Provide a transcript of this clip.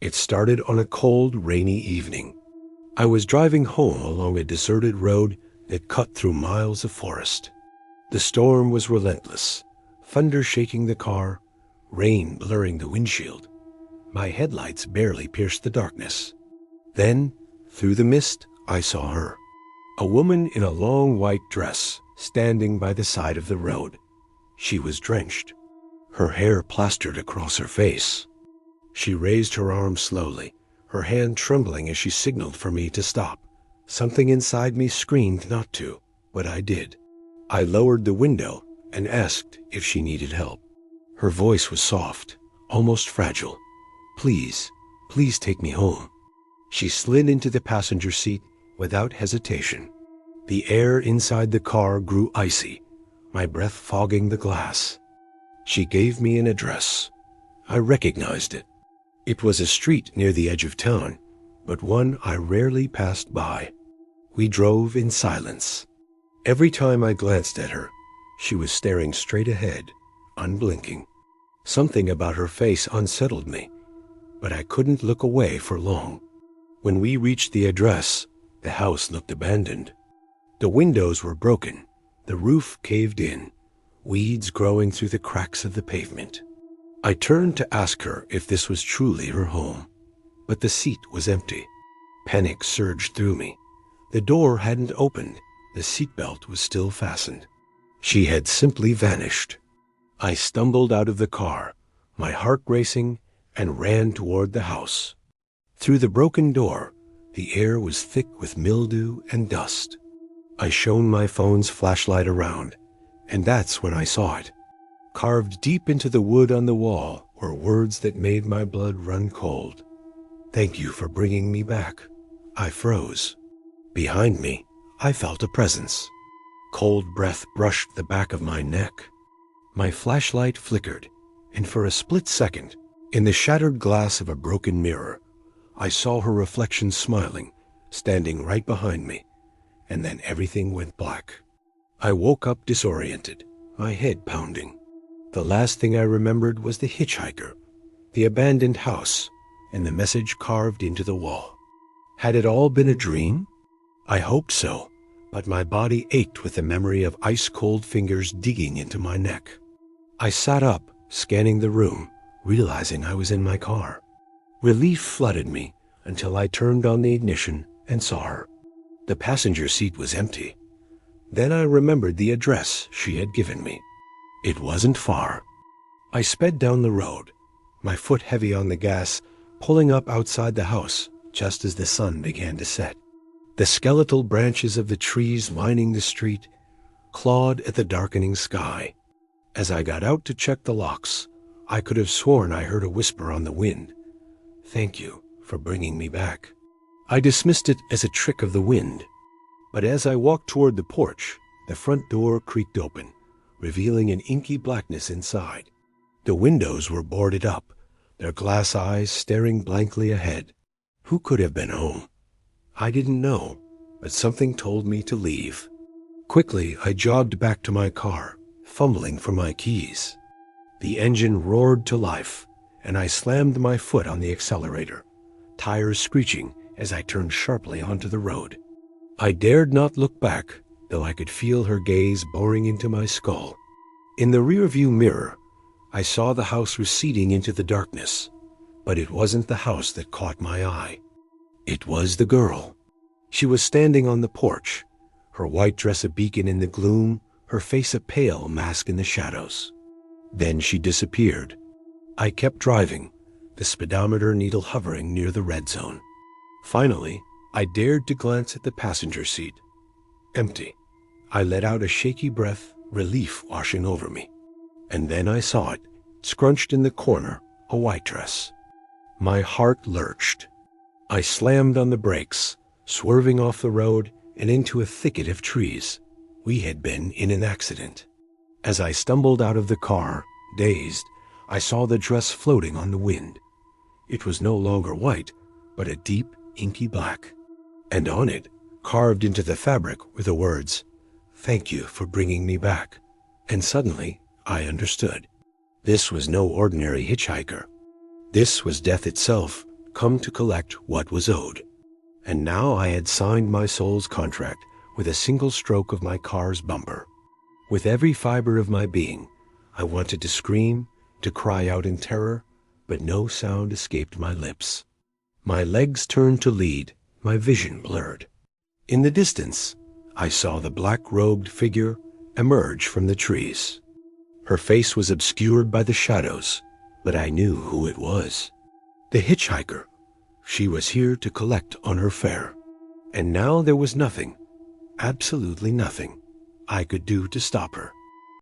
It started on a cold, rainy evening. I was driving home along a deserted road that cut through miles of forest. The storm was relentless, thunder shaking the car, rain blurring the windshield. My headlights barely pierced the darkness. Then, through the mist, I saw her. A woman in a long white dress, standing by the side of the road. She was drenched, her hair plastered across her face. She raised her arm slowly, her hand trembling as she signaled for me to stop. Something inside me screamed not to, but I did. I lowered the window and asked if she needed help. Her voice was soft, almost fragile. Please, please take me home. She slid into the passenger seat without hesitation. The air inside the car grew icy, my breath fogging the glass. She gave me an address. I recognized it. It was a street near the edge of town, but one I rarely passed by. We drove in silence. Every time I glanced at her, she was staring straight ahead, unblinking. Something about her face unsettled me, but I couldn't look away for long. When we reached the address, the house looked abandoned. The windows were broken, the roof caved in, weeds growing through the cracks of the pavement. I turned to ask her if this was truly her home, but the seat was empty. Panic surged through me. The door hadn't opened, the seatbelt was still fastened. She had simply vanished. I stumbled out of the car, my heart racing, and ran toward the house. Through the broken door, the air was thick with mildew and dust. I shone my phone's flashlight around, and that's when I saw it. Carved deep into the wood on the wall were words that made my blood run cold. Thank you for bringing me back. I froze. Behind me, I felt a presence. Cold breath brushed the back of my neck. My flashlight flickered, and for a split second, in the shattered glass of a broken mirror, I saw her reflection smiling, standing right behind me, and then everything went black. I woke up disoriented, my head pounding. The last thing I remembered was the hitchhiker, the abandoned house, and the message carved into the wall. Had it all been a dream? I hoped so, but my body ached with the memory of ice-cold fingers digging into my neck. I sat up, scanning the room, realizing I was in my car. Relief flooded me until I turned on the ignition and saw her. The passenger seat was empty. Then I remembered the address she had given me. It wasn't far. I sped down the road, my foot heavy on the gas, pulling up outside the house just as the sun began to set. The skeletal branches of the trees lining the street clawed at the darkening sky. As I got out to check the locks, I could have sworn I heard a whisper on the wind. Thank you for bringing me back. I dismissed it as a trick of the wind, but as I walked toward the porch, the front door creaked open, revealing an inky blackness inside. The windows were boarded up, their glass eyes staring blankly ahead. Who could have been home? I didn't know, but something told me to leave. Quickly, I jogged back to my car, fumbling for my keys. The engine roared to life, and I slammed my foot on the accelerator, tires screeching as I turned sharply onto the road. I dared not look back, though I could feel her gaze boring into my skull. In the rearview mirror, I saw the house receding into the darkness, but it wasn't the house that caught my eye. It was the girl. She was standing on the porch, her white dress a beacon in the gloom, her face a pale mask in the shadows. Then she disappeared. I kept driving, the speedometer needle hovering near the red zone. Finally, I dared to glance at the passenger seat. Empty. I let out a shaky breath, relief washing over me. And then I saw it, scrunched in the corner, a white dress. My heart lurched. I slammed on the brakes, swerving off the road and into a thicket of trees. We had been in an accident. As I stumbled out of the car, dazed, I saw the dress floating on the wind. It was no longer white, but a deep, inky black. And on it, carved into the fabric, were the words, "Thank you for bringing me back." And suddenly, I understood. This was no ordinary hitchhiker. This was death itself, come to collect what was owed. And now I had signed my soul's contract with a single stroke of my car's bumper. With every fiber of my being, I wanted to scream, to cry out in terror, but no sound escaped my lips. My legs turned to lead, my vision blurred. In the distance, I saw the black-robed figure emerge from the trees. Her face was obscured by the shadows, but I knew who it was. The hitchhiker. She was here to collect on her fare. And now there was nothing, absolutely nothing, I could do to stop her.